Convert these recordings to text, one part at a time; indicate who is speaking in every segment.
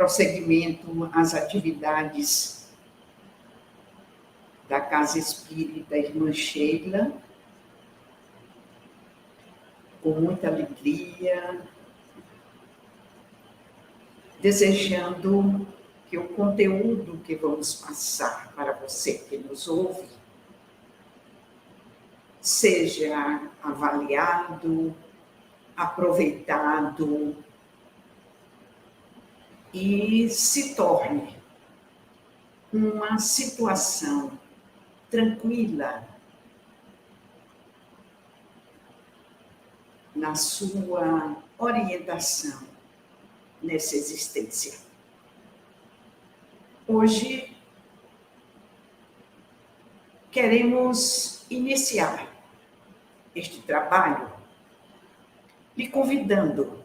Speaker 1: prosseguimento às atividades da Casa Espírita Irmã Sheila, com muita alegria, desejando que o conteúdo que vamos passar para você que nos ouve seja avaliado, aproveitado e se torne uma situação tranquila na sua orientação nessa existência. Hoje queremos iniciar este trabalho lhe convidando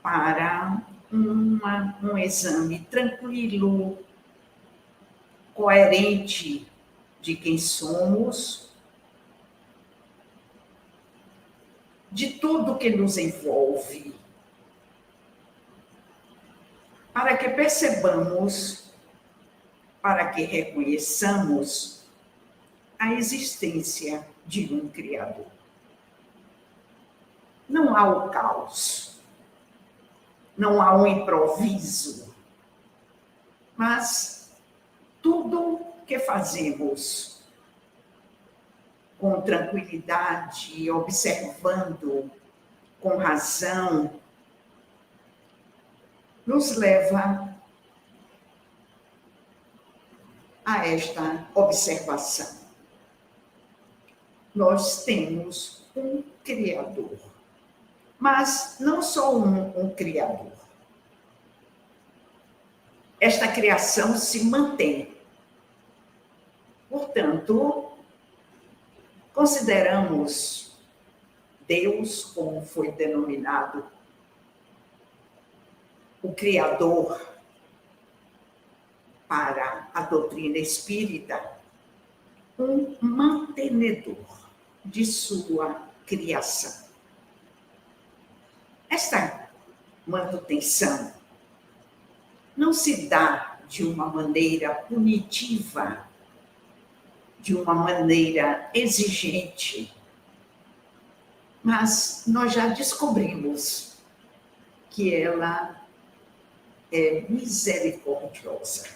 Speaker 1: para um exame tranquilo, coerente de quem somos, de tudo que nos envolve, para que percebamos, para que reconheçamos a existência de um Criador. Não há o caos, não há um improviso, mas tudo que fazemos com tranquilidade, observando com razão, nos leva a esta observação. Nós temos um Criador, mas não só um Criador. Esta criação se mantém. Portanto, consideramos Deus, como foi denominado, o Criador para a doutrina espírita, um mantenedor de sua criação. Esta manutenção não se dá de uma maneira punitiva, de uma maneira exigente, mas nós já descobrimos que ela é misericordiosa.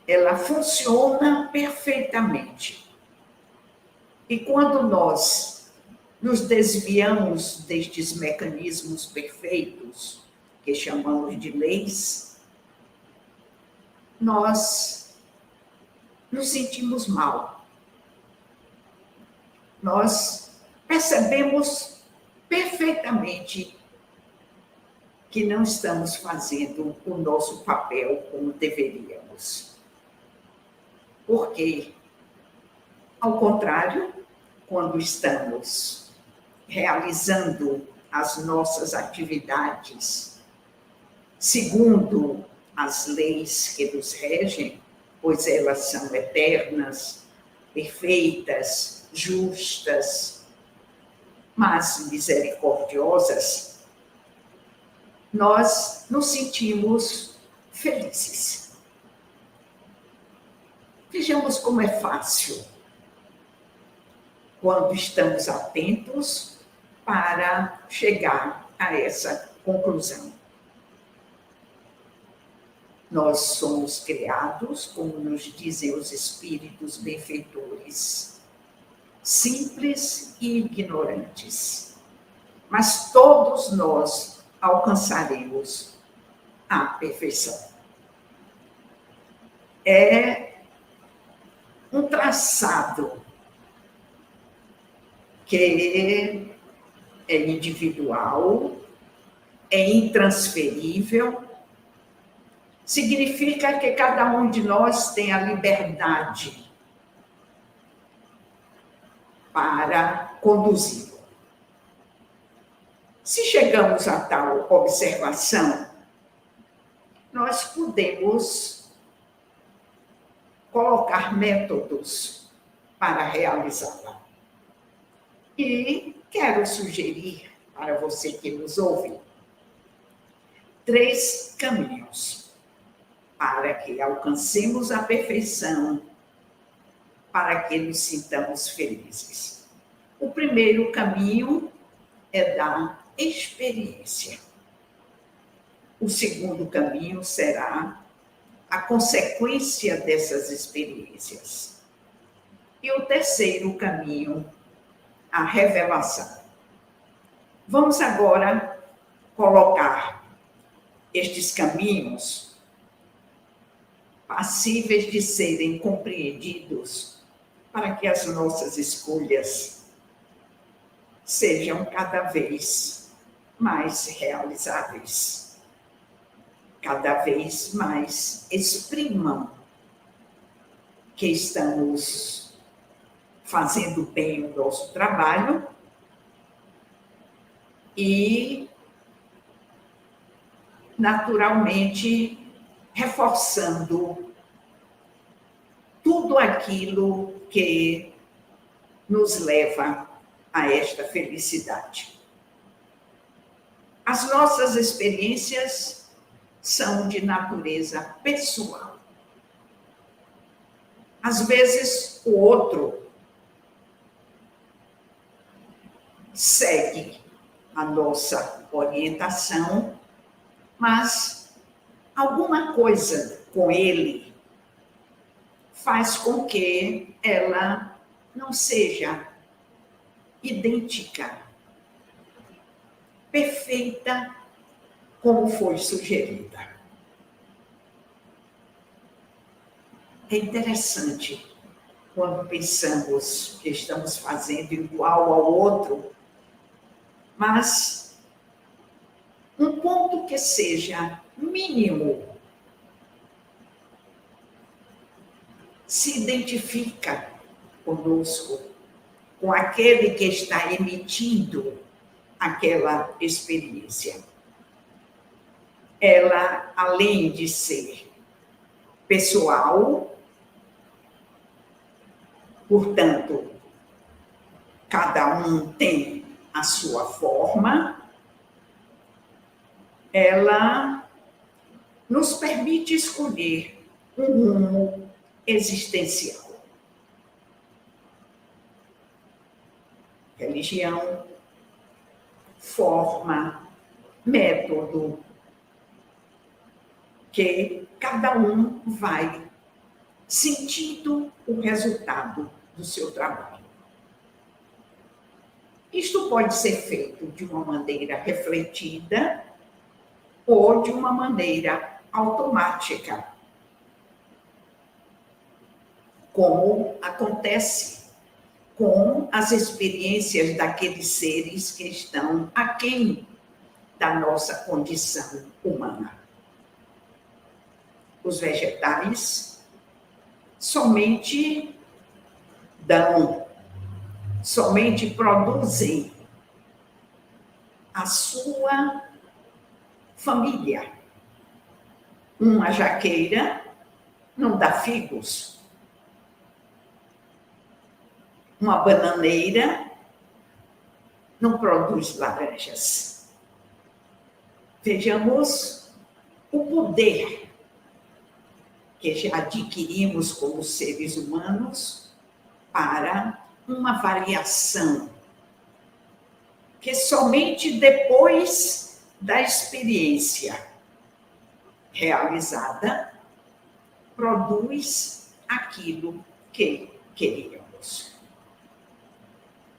Speaker 1: Ela funciona perfeitamente. E quando nós nos desviamos destes mecanismos perfeitos, que chamamos de leis, nós nos sentimos mal. Nós percebemos perfeitamente que não estamos fazendo o nosso papel como deveríamos. Porque, ao contrário, quando estamos realizando as nossas atividades segundo as leis que nos regem, pois elas são eternas, perfeitas, justas, mas misericordiosas, nós nos sentimos felizes. Vejamos como é fácil quando estamos atentos para chegar a essa conclusão. Nós somos criados, como nos dizem os espíritos benfeitores, simples e ignorantes, mas todos nós alcançaremos a perfeição. É um traçado que é individual, é intransferível, significa que cada um de nós tem a liberdade para conduzi-lo. Se chegamos a tal observação, nós podemos colocar métodos para realizá-la. E quero sugerir para você que nos ouve 3 caminhos para que alcancemos a perfeição, para que nos sintamos felizes. O primeiro caminho é da experiência. O segundo caminho será a consequência dessas experiências. E o terceiro caminho, a revelação. Vamos agora colocar estes caminhos passíveis de serem compreendidos para que as nossas escolhas sejam cada vez mais realizáveis, cada vez mais exprimam que estamos fazendo bem o nosso trabalho e, naturalmente, reforçando tudo aquilo que nos leva a esta felicidade. As nossas experiências são de natureza pessoal. Às vezes, o outro segue a nossa orientação, mas alguma coisa com ele faz com que ela não seja idêntica, perfeita, como foi sugerida. É interessante quando pensamos que estamos fazendo igual ao outro, mas um ponto que seja mínimo se identifica conosco, com aquele que está emitindo aquela experiência. Ela, além de ser pessoal, portanto, cada um tem a sua forma, ela nos permite escolher um rumo existencial. Religião, forma, método, que cada um vai sentindo o resultado do seu trabalho. Isto pode ser feito de uma maneira refletida ou de uma maneira automática, como acontece com as experiências daqueles seres que estão aquém da nossa condição humana. Os vegetais somente produzem a sua família. Uma jaqueira não dá figos. Uma bananeira não produz laranjas. Vejamos o poder que já adquirimos como seres humanos para uma variação que somente depois da experiência realizada produz aquilo que queríamos.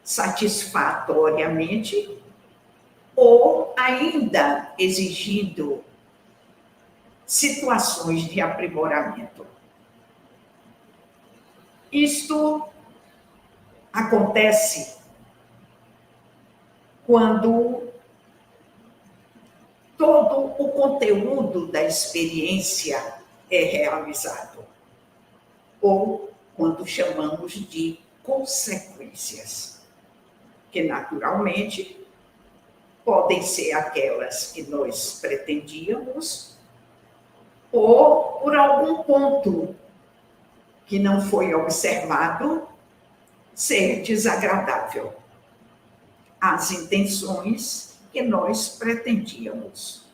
Speaker 1: Satisfatoriamente ou ainda exigindo situações de aprimoramento. Isto acontece quando todo o conteúdo da experiência é realizado, ou quando chamamos de consequências, que naturalmente podem ser aquelas que nós pretendíamos, ou por algum ponto que não foi observado ser desagradável às intenções que nós pretendíamos.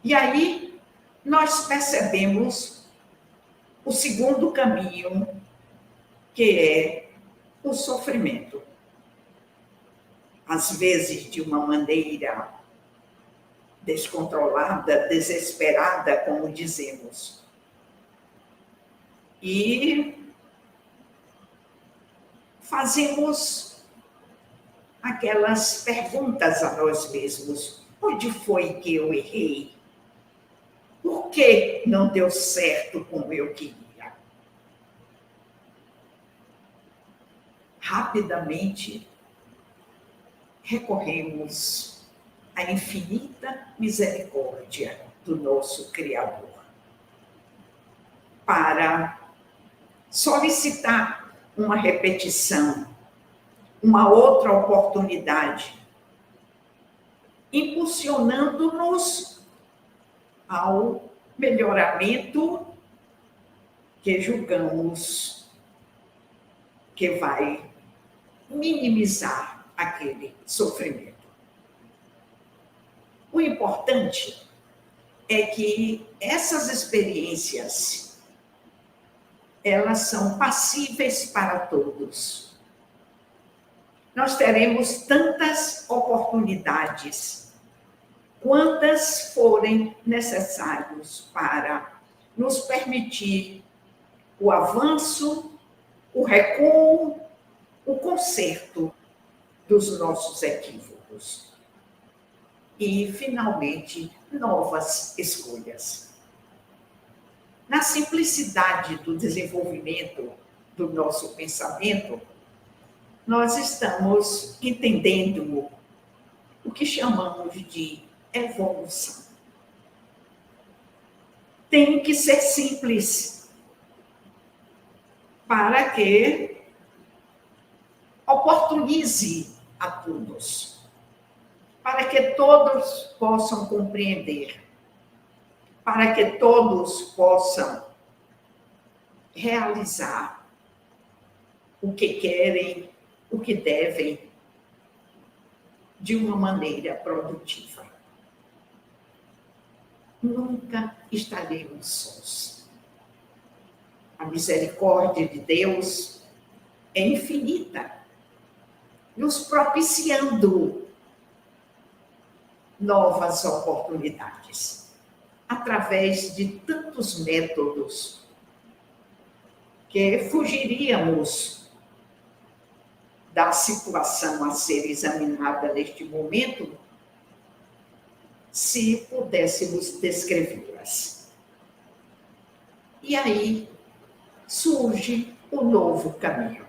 Speaker 1: E aí nós percebemos o segundo caminho, que é o sofrimento. Às vezes, de uma maneira descontrolada, desesperada, como dizemos. E fazemos aquelas perguntas a nós mesmos. Onde foi que eu errei? Por que não deu certo como eu queria? Rapidamente, recorremos à infinita misericórdia do nosso Criador para solicitar uma repetição, uma outra oportunidade, impulsionando-nos ao melhoramento que julgamos que vai minimizar aquele sofrimento. O importante é que essas experiências, elas são passíveis para todos. Nós teremos tantas oportunidades, quantas forem necessárias para nos permitir o avanço, o recuo, o conserto dos nossos equívocos. E, finalmente, novas escolhas. Na simplicidade do desenvolvimento do nosso pensamento, nós estamos entendendo o que chamamos de evolução. Tem que ser simples para que oportunize a todos, para que todos possam compreender, para que todos possam realizar o que querem, o que devem, de uma maneira produtiva. Nunca estaremos sós. A misericórdia de Deus é infinita, nos propiciando novas oportunidades, através de tantos métodos que fugiríamos da situação a ser examinada neste momento, se pudéssemos descrevê-las. E aí surge o novo caminho.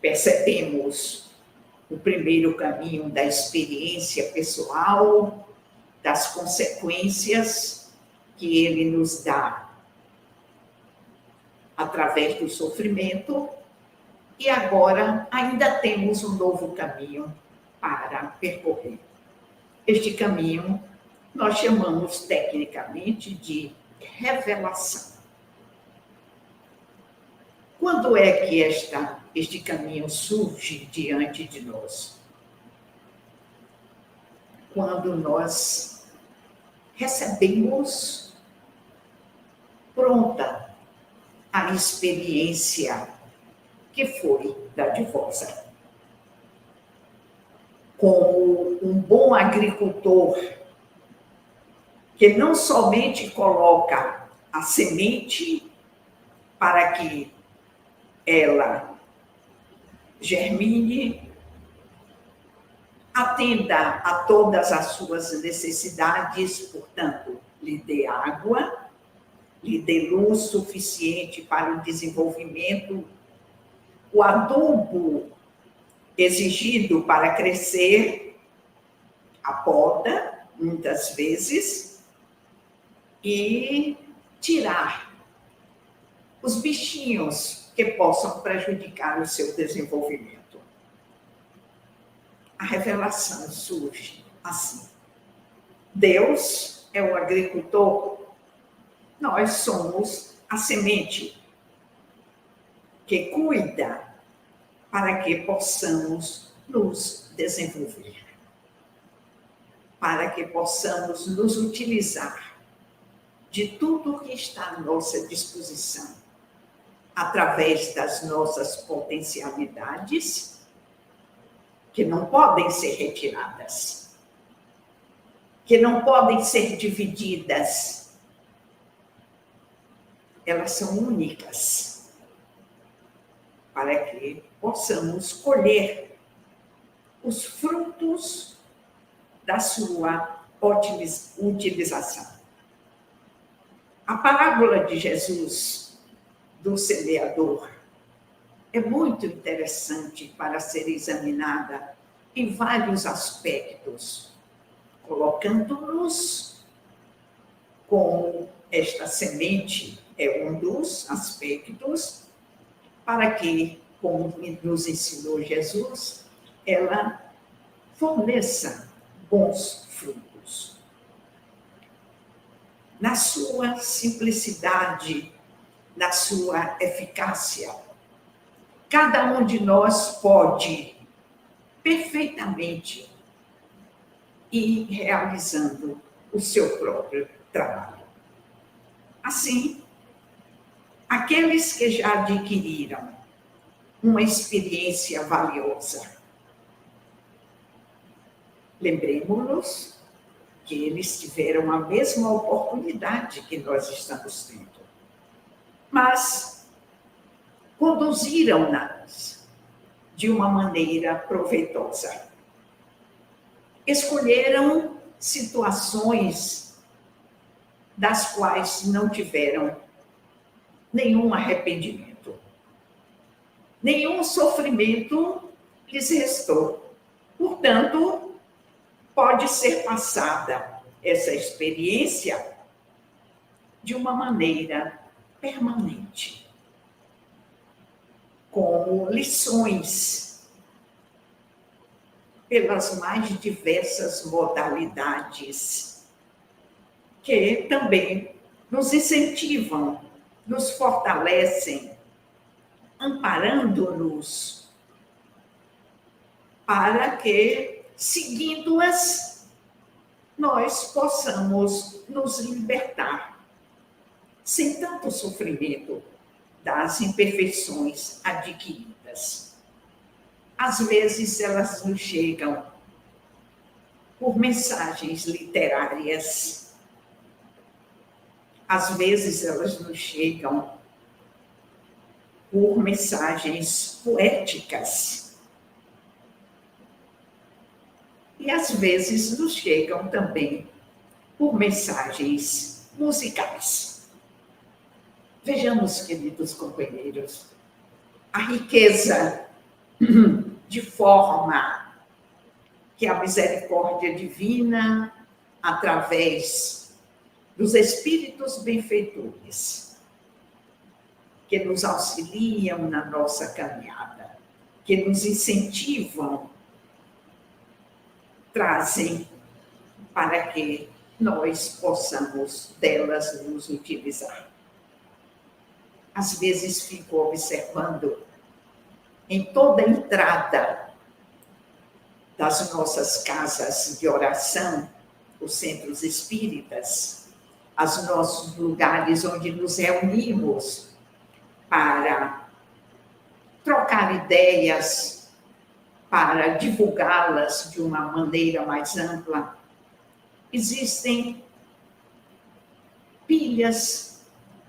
Speaker 1: Percebemos o primeiro caminho da experiência pessoal, das consequências que ele nos dá através do sofrimento, e agora ainda temos um novo caminho para percorrer. Este caminho nós chamamos tecnicamente de revelação. Quando é que este caminho surge diante de nós? Quando nós recebemos pronta a experiência que foi dadivosa. Como um bom agricultor que não somente coloca a semente para que ela germine, atenda a todas as suas necessidades, portanto, lhe dê água, lhe dê luz suficiente para o desenvolvimento, o adubo exigido para crescer, a poda, muitas vezes, e tirar os bichinhos que possam prejudicar o seu desenvolvimento. A revelação surge assim. Deus é o agricultor, nós somos a semente que cuida para que possamos nos desenvolver. para que possamos nos utilizar de tudo que está à nossa disposição, através das nossas potencialidades, que não podem ser retiradas, que não podem ser divididas. Elas são únicas, para que possamos colher os frutos da sua utilização. A parábola de Jesus, do semeador, é muito interessante para ser examinada em vários aspectos, colocando-nos como esta semente é um dos aspectos, para que, como nos ensinou Jesus, ela forneça bons frutos. Na sua simplicidade, na sua eficácia, cada um de nós pode perfeitamente ir realizando o seu próprio trabalho. Assim, aqueles que já adquiriram uma experiência valiosa, lembremos-nos que eles tiveram a mesma oportunidade que nós estamos tendo, mas conduziram-nas de uma maneira proveitosa. Escolheram situações das quais não tiveram nenhum arrependimento, nenhum sofrimento lhes restou. Portanto, pode ser passada essa experiência de uma maneira permanente, como lições pelas mais diversas modalidades, que também nos incentivam, nos fortalecem, amparando-nos, para que, seguindo-as, nós possamos nos libertar, sem tanto sofrimento, das imperfeições adquiridas. Às vezes, elas nos chegam por mensagens literárias, às vezes, elas nos chegam por mensagens poéticas, e às vezes nos chegam também por mensagens musicais. Vejamos, queridos companheiros, a riqueza de forma que a misericórdia divina, através dos espíritos benfeitores, que nos auxiliam na nossa caminhada, que nos incentivam, trazem para que nós possamos delas nos utilizar. Às vezes fico observando em toda a entrada das nossas casas de oração, os centros espíritas, os nossos lugares onde nos reunimos para trocar ideias, para divulgá-las de uma maneira mais ampla. Existem pilhas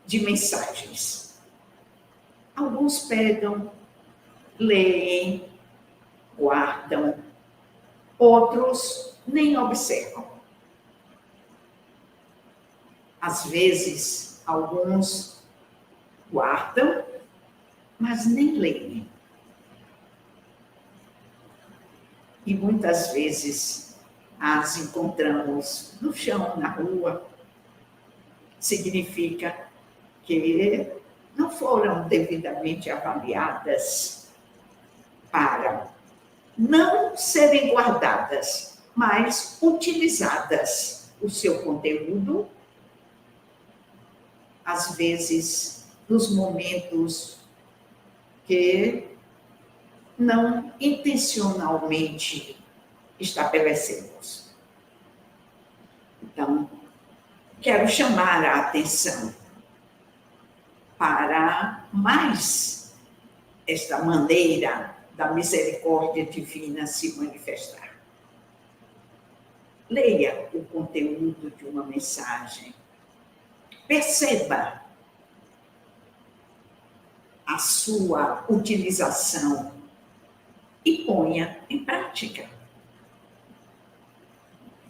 Speaker 1: de mensagens. Alguns pegam, leem, guardam, outros nem observam. Às vezes, alguns guardam, mas nem leem. E muitas vezes as encontramos no chão, na rua. Significa que não foram devidamente avaliadas para não serem guardadas, mas utilizadas o seu conteúdo, às vezes nos momentos que não intencionalmente estabelecemos. Então, quero chamar a atenção para mais esta maneira da misericórdia divina se manifestar. Leia o conteúdo de uma mensagem. Perceba a sua utilização e ponha em prática.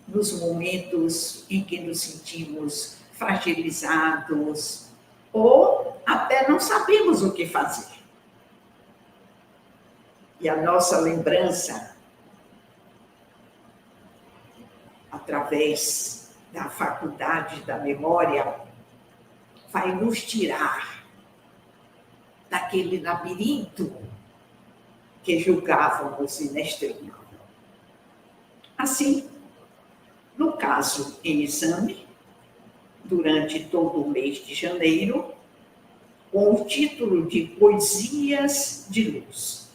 Speaker 1: Nos momentos em que nos sentimos fragilizados ou até não sabemos o que fazer. E a nossa lembrança, através da faculdade da memória, vai nos tirar daquele labirinto que julgávamos inextricável. Assim, no caso em exame, durante todo o mês de janeiro, com o título de Poesias de Luz.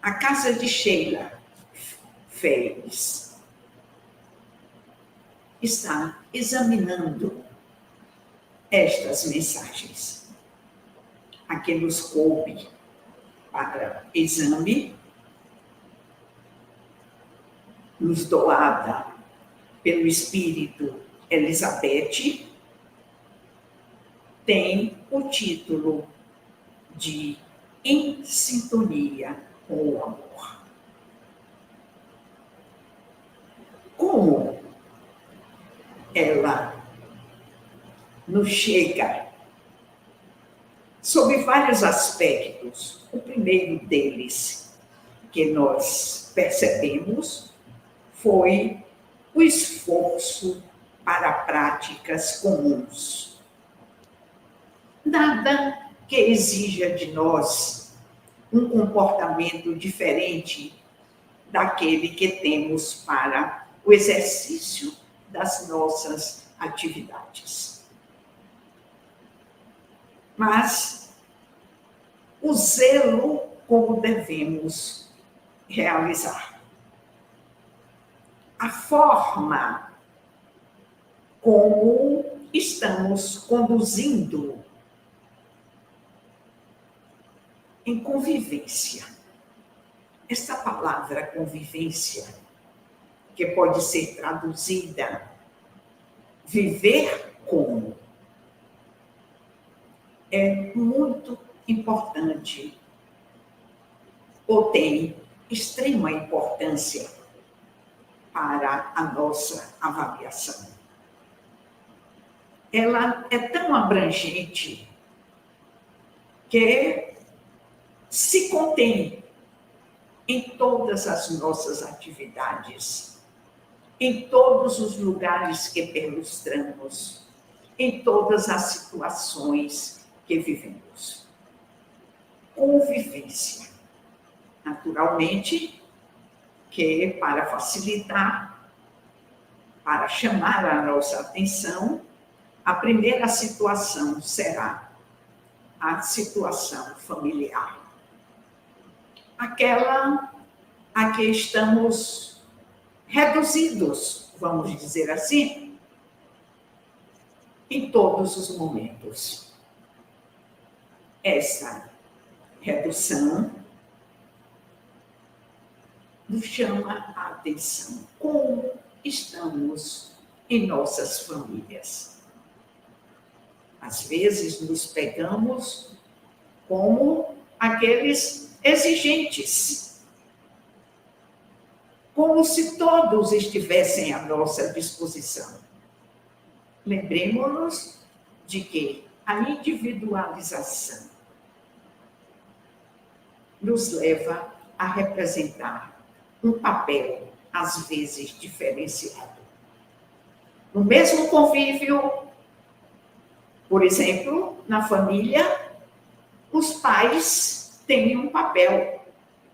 Speaker 1: A casa de Sheila Félix está examinando estas mensagens. A que nos coube para exame, nos doada pelo Espírito Elizabeth, tem o título de Em Sintonia com o Amor. Como ela nos chega sob vários aspectos. O primeiro deles que nós percebemos foi o esforço para práticas comuns. Nada que exija de nós um comportamento diferente daquele que temos para o exercício das nossas atividades. Mas o zelo como devemos realizar. A forma como estamos conduzindo em convivência. Esta palavra convivência, que pode ser traduzida viver como, é muito importante, ou tem extrema importância para a nossa avaliação. Ela é tão abrangente que se contém em todas as nossas atividades, em todos os lugares que perlustramos, em todas as situações que vivemos. Convivência. Naturalmente, que para facilitar, para chamar a nossa atenção, a primeira situação será a situação familiar. Aquela a que estamos reduzidos, vamos dizer assim, em todos os momentos. Essa redução nos chama a atenção. Como estamos em nossas famílias? Às vezes nos pegamos como aqueles exigentes, como se todos estivessem à nossa disposição. Lembremos-nos de que a individualização nos leva a representar um papel, às vezes, diferenciado. No mesmo convívio, por exemplo, na família, os pais têm um papel,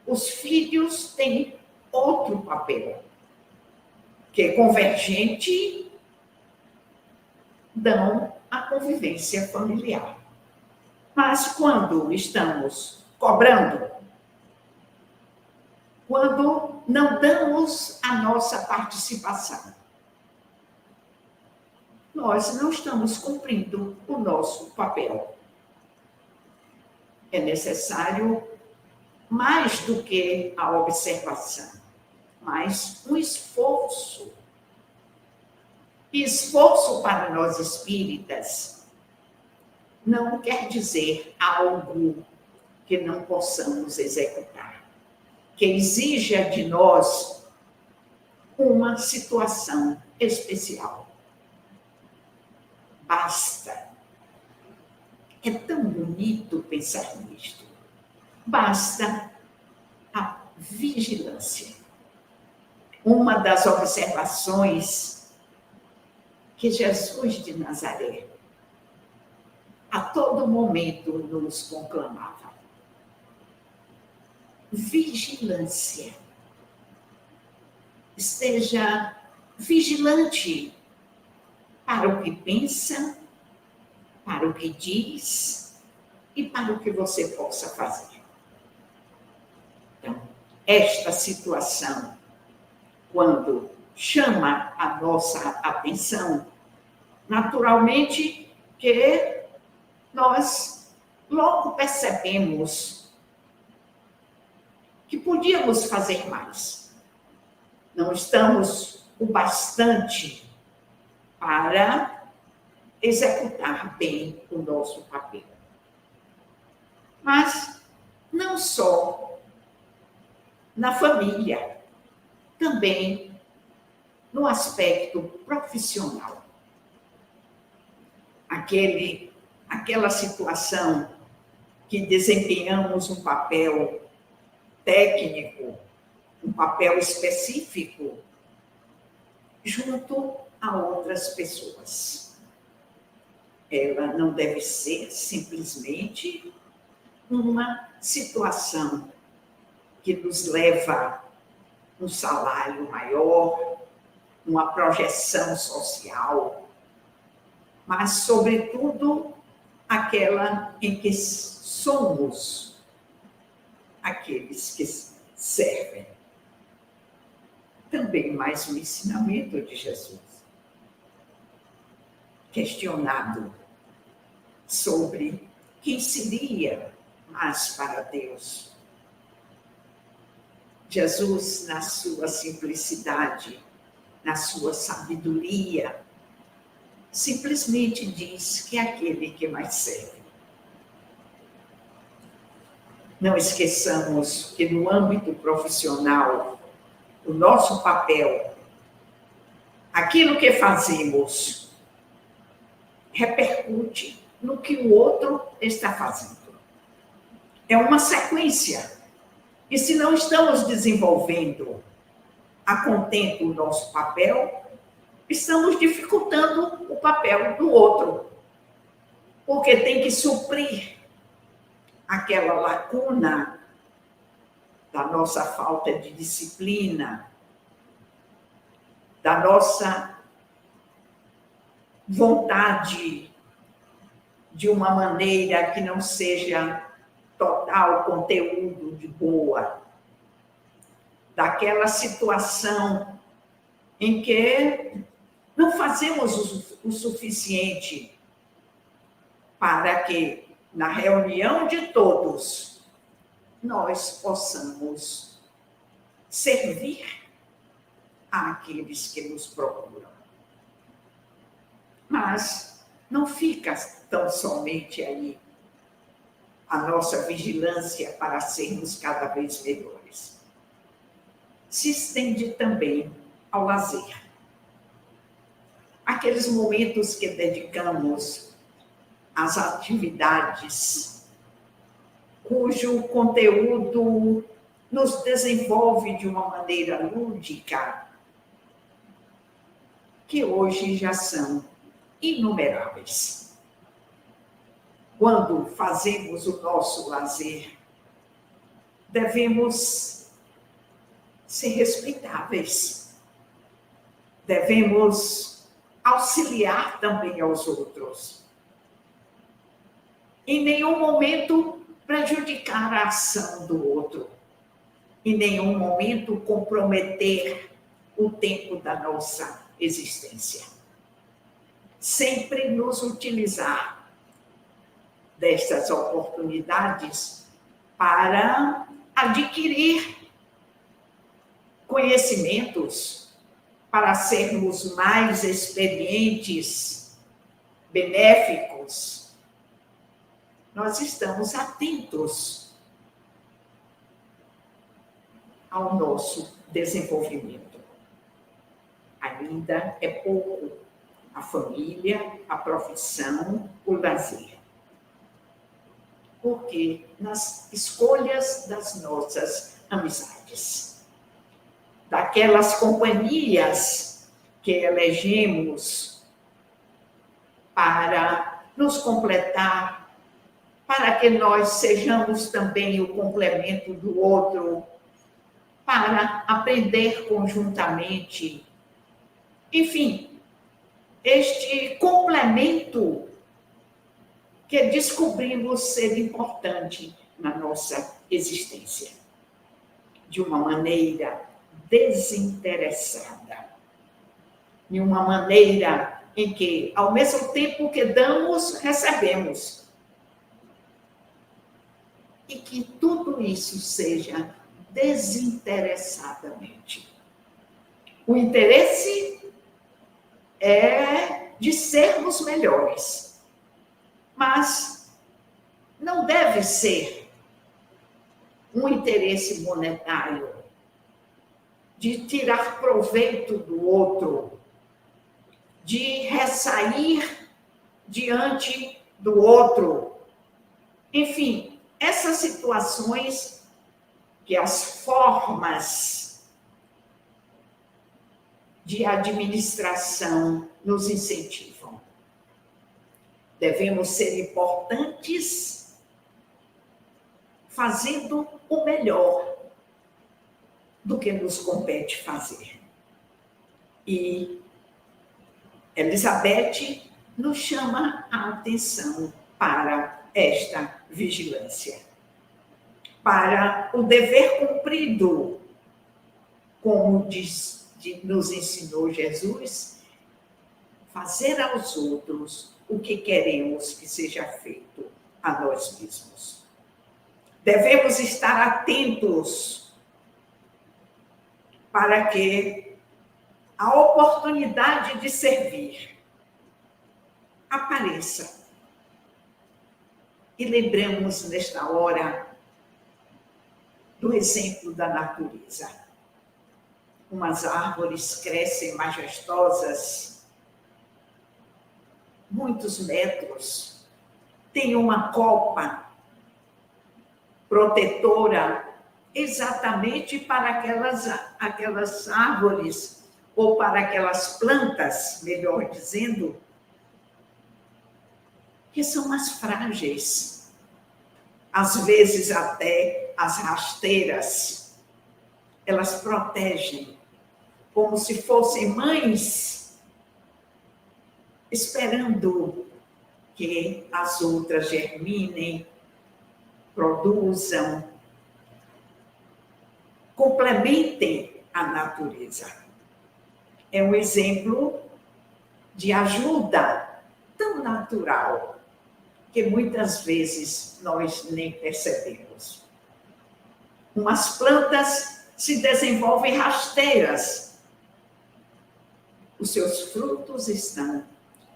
Speaker 1: os filhos têm outro papel, que é convergente, dão a convivência familiar. Mas quando estamos cobrando, quando não damos a nossa participação, nós não estamos cumprindo o nosso papel. É necessário mais do que a observação, mas um esforço. Esforço para nós espíritas não quer dizer algo que não possamos executar, que exija de nós uma situação especial. Basta. É tão bonito pensar nisto. Basta a vigilância. Uma das observações que Jesus de Nazaré a todo momento nos conclamava. Vigilância. Esteja vigilante para o que pensa, para o que diz e para o que você possa fazer. Então, esta situação, quando chama a nossa atenção, naturalmente que nós logo percebemos que podíamos fazer mais. Não estamos o bastante para executar bem o nosso papel. Mas não só na família, também no aspecto profissional. Aquela situação que desempenhamos um papel técnico, um papel específico, junto a outras pessoas. Ela não deve ser simplesmente uma situação que nos leva a um salário maior, uma projeção social, mas, sobretudo, aquela em que somos aqueles que servem. Também mais um ensinamento de Jesus. Questionado sobre quem seria mais para Deus. Jesus, na sua simplicidade, na sua sabedoria, simplesmente diz que é aquele que mais serve. Não esqueçamos que no âmbito profissional, o nosso papel, aquilo que fazemos, repercute no que o outro está fazendo. É uma sequência. E se não estamos desenvolvendo a contento o nosso papel, estamos dificultando o papel do outro. Porque tem que suprir aquela lacuna da nossa falta de disciplina, da nossa vontade de uma maneira que não seja total conteúdo de boa, daquela situação em que não fazemos o suficiente para que, na reunião de todos, nós possamos servir àqueles que nos procuram. Mas não fica tão somente aí a nossa vigilância para sermos cada vez melhores. Se estende também ao lazer. Aqueles momentos que dedicamos às atividades cujo conteúdo nos desenvolve de uma maneira lúdica, que hoje já são inumeráveis. Quando fazemos o nosso lazer, devemos ser respeitáveis. Devemos auxiliar também aos outros. Em nenhum momento prejudicar a ação do outro. em nenhum momento comprometer o tempo da nossa existência. Sempre nos utilizar destas oportunidades para adquirir conhecimentos, para sermos mais experientes, benéficos. Nós estamos atentos ao nosso desenvolvimento. Ainda é pouco a família, a profissão, o lazer. Porque nas escolhas das nossas amizades, daquelas companhias que elegemos para nos completar, para que nós sejamos também o complemento do outro, para aprender conjuntamente. Enfim, este complemento que descobrimos ser importante na nossa existência, de uma maneira desinteressada, de uma maneira em que, ao mesmo tempo que damos, recebemos. E que tudo isso seja desinteressadamente. O interesse é de sermos melhores, mas não deve ser um interesse monetário, de tirar proveito do outro, de ressair diante do outro. Enfim, essas situações que as formas de administração nos incentivam. Devemos ser importantes fazendo o melhor do que nos compete fazer. E Elizabeth nos chama a atenção para esta vigilância, para o dever cumprido, como nos ensinou Jesus, fazer aos outros o que queremos que seja feito a nós mesmos. Devemos estar atentos para que a oportunidade de servir apareça. E lembramos nesta hora do exemplo da natureza. Umas árvores crescem majestosas, muitos metros, tem uma copa protetora exatamente para aquelas árvores, ou para aquelas plantas, melhor dizendo, que são mais frágeis. Às vezes até as rasteiras, elas protegem, como se fossem mães, esperando que as outras germinem, produzam, complementem a natureza. É um exemplo de ajuda tão natural que muitas vezes nós nem percebemos. Umas plantas se desenvolvem rasteiras. Os seus frutos estão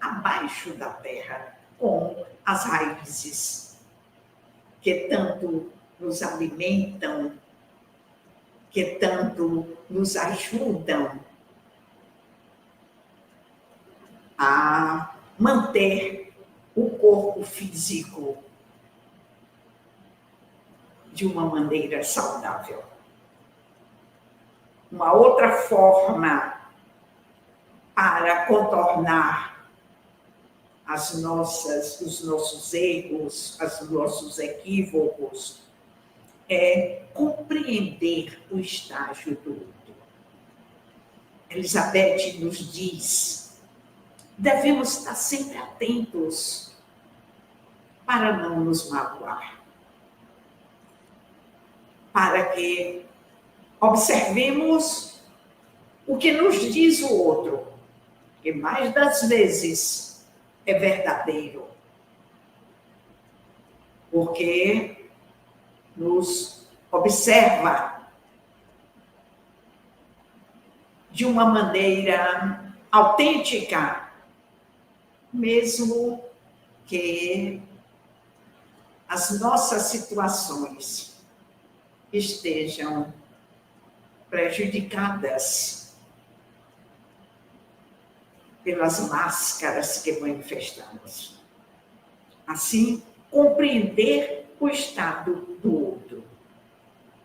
Speaker 1: abaixo da terra, com as raízes, que tanto nos alimentam, que tanto nos ajudam a manter o corpo físico de uma maneira saudável. Uma outra forma para contornar os nossos erros, os nossos equívocos, é compreender o estágio do outro. Elizabeth nos diz, devemos estar sempre atentos para não nos magoar, para que Observemos o que nos diz o outro, que mais das vezes é verdadeiro, porque nos observa de uma maneira autêntica, mesmo que as nossas situações estejam prejudicadas pelas máscaras que manifestamos. Assim, compreender o estado do outro,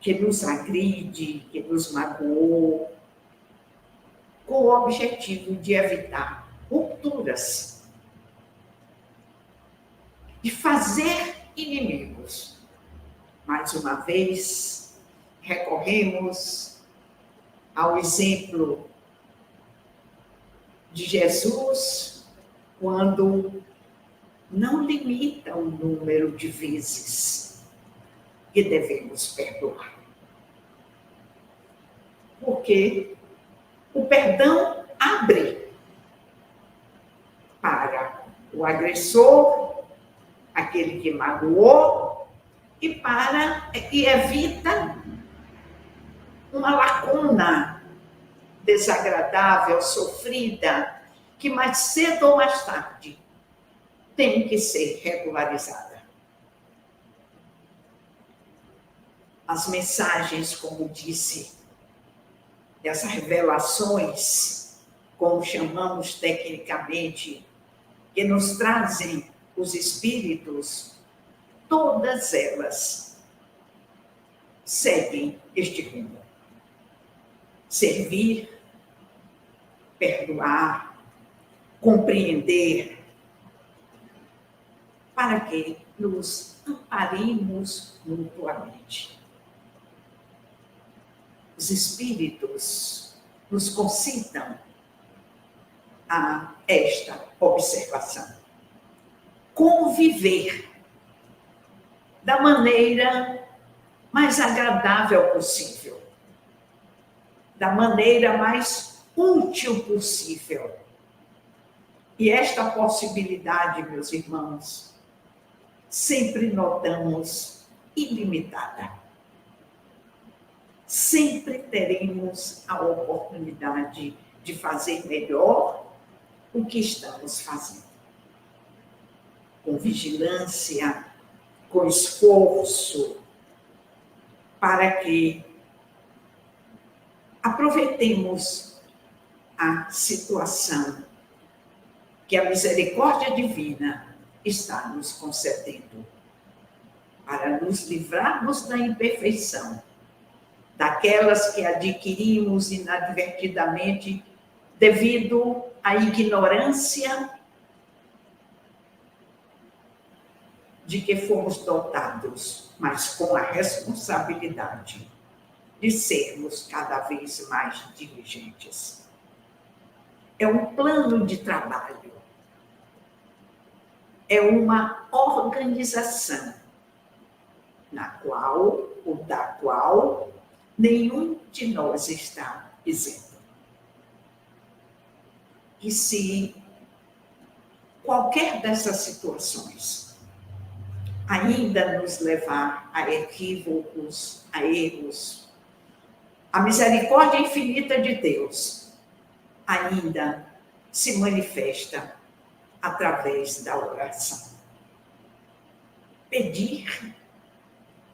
Speaker 1: que nos agride, que nos magoou, com o objetivo de evitar rupturas, de fazer inimigos. Mais uma vez, recorremos ao exemplo de Jesus, quando não limita o número de vezes que devemos perdoar. Porque o perdão abre para o agressor, aquele que magoou, e evita uma lacuna desagradável, sofrida, que mais cedo ou mais tarde tem que ser regularizada. As mensagens, como disse, essas revelações, como chamamos tecnicamente, que nos trazem os espíritos, todas elas seguem este rumo. Servir, perdoar, compreender, para que nos amparemos mutuamente. Os espíritos nos concitam a esta observação. Conviver da maneira mais agradável possível, da maneira mais útil possível. E esta possibilidade, meus irmãos, sempre notamos ilimitada. Sempre teremos a oportunidade de fazer melhor o que estamos fazendo. Com vigilância, com esforço, para que aproveitemos a situação que a misericórdia divina está nos concedendo, para nos livrarmos da imperfeição, daquelas que adquirimos inadvertidamente devido à ignorância de que fomos dotados, mas com a responsabilidade de sermos cada vez mais diligentes. É um plano de trabalho, é uma organização na qual ou da qual nenhum de nós está isento. E se qualquer dessas situações ainda nos levar a equívocos, a erros, a misericórdia infinita de Deus ainda se manifesta através da oração. Pedir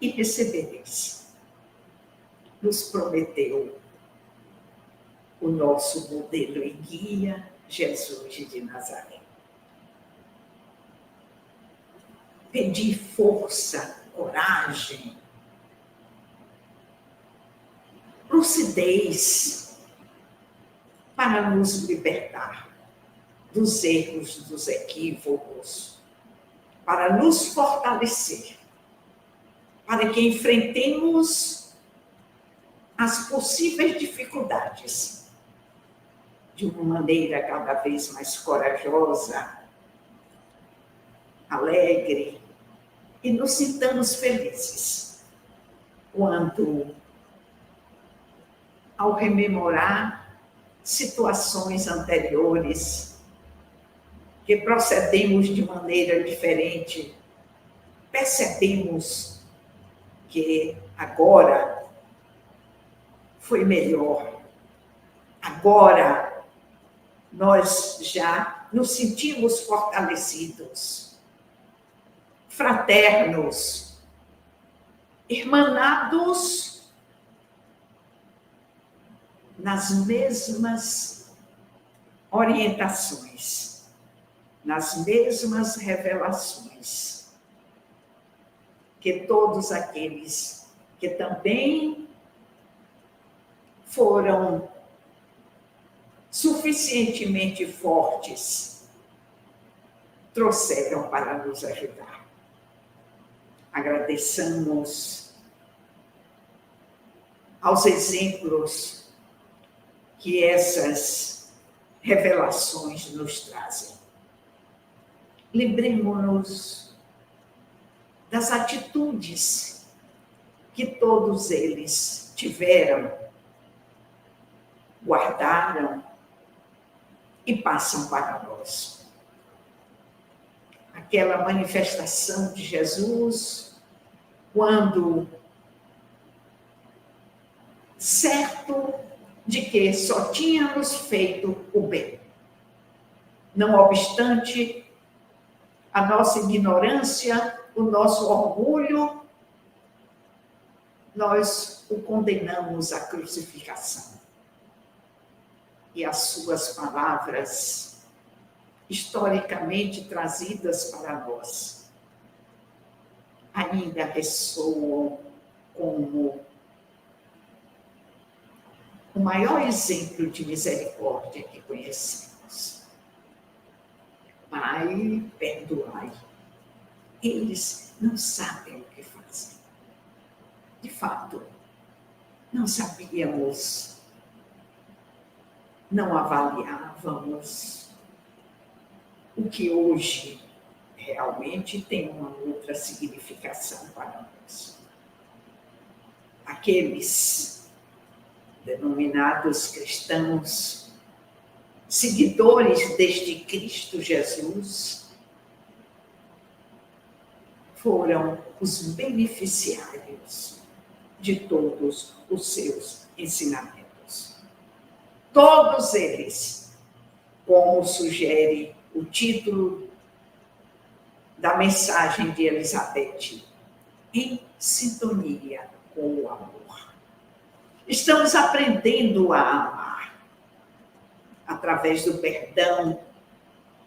Speaker 1: e recebereis. Nos prometeu o nosso modelo e guia, Jesus de Nazaré. Pedir força, coragem, lucidez para nos libertar dos erros, dos equívocos, para nos fortalecer, para que enfrentemos as possíveis dificuldades de uma maneira cada vez mais corajosa, alegre, e nos sintamos felizes quando ao rememorar situações anteriores, que procedemos de maneira diferente, percebemos que agora foi melhor. Agora nós já nos sentimos fortalecidos, fraternos, irmanados nas mesmas orientações, nas mesmas revelações, que todos aqueles que também foram suficientemente fortes trouxeram para nos ajudar. Agradeçamos aos exemplos que essas revelações nos trazem. Lembremos-nos das atitudes que todos eles tiveram, guardaram e passam para nós. Aquela manifestação de Jesus, quando certo de que só tínhamos feito o bem. Não obstante a nossa ignorância, o nosso orgulho, nós o condenamos à crucificação. E as suas palavras, historicamente trazidas para nós, ainda ressoam como o maior exemplo de misericórdia que conhecemos. Pai, perdoai. Eles não sabem o que fazem. De fato, não sabíamos, não avaliávamos o que hoje realmente tem uma outra significação para nós. Aqueles denominados cristãos, seguidores deste Cristo Jesus, foram os beneficiários de todos os seus ensinamentos. Todos eles, como sugere o título da mensagem de Elizabeth, em sintonia com o amor. Estamos aprendendo a amar através do perdão,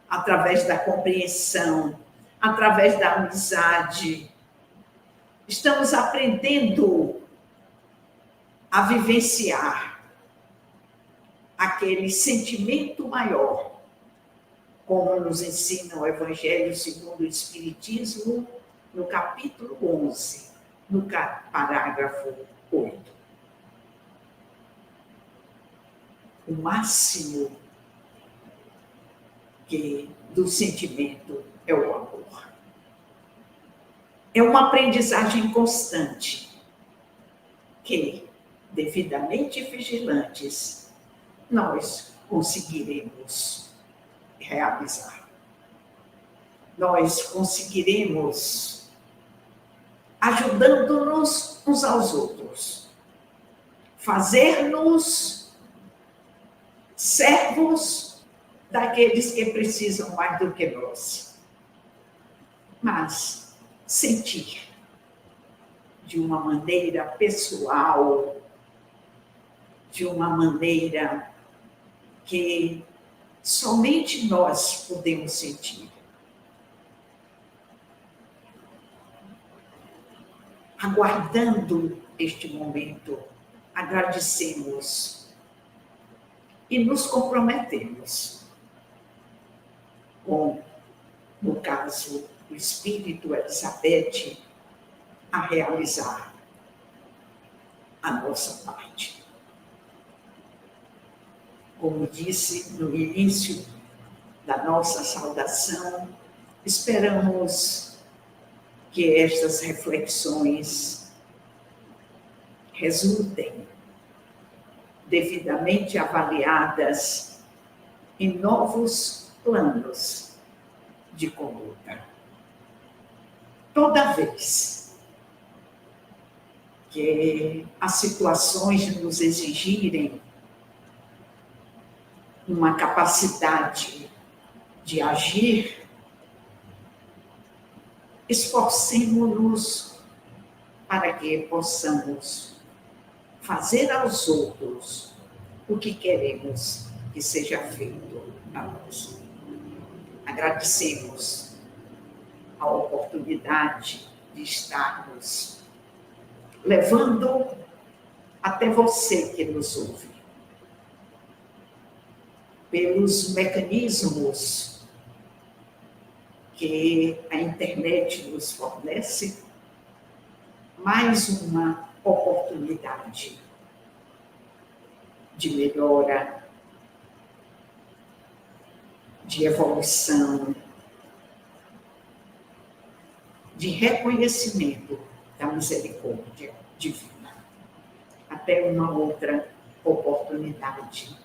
Speaker 1: através da compreensão, através da amizade. Estamos aprendendo a vivenciar aquele sentimento maior, como nos ensina o Evangelho segundo o Espiritismo, no capítulo 11, no parágrafo 8. O máximo do sentimento é o amor. É uma aprendizagem constante que, devidamente vigilantes, nós conseguiremos realizar. Nós conseguiremos, ajudando-nos uns aos outros, fazer-nos servos daqueles que precisam mais do que nós. Mas sentir de uma maneira pessoal, de uma maneira que somente nós podemos sentir. Aguardando este momento, agradecemos e nos comprometemos com, no caso do Espírito Elizabeth, a realizar a nossa parte. Como disse no início da nossa saudação, esperamos que estas reflexões resultem devidamente avaliadas em novos planos de conduta. Toda vez que as situações nos exigirem uma capacidade de agir, esforcemo-nos para que possamos fazer aos outros o que queremos que seja feito a nós. Agradecemos a oportunidade de estarmos levando até você que nos ouve, pelos mecanismos que a internet nos fornece, mais uma oportunidade de melhora, de evolução, de reconhecimento da misericórdia divina. Até uma outra oportunidade.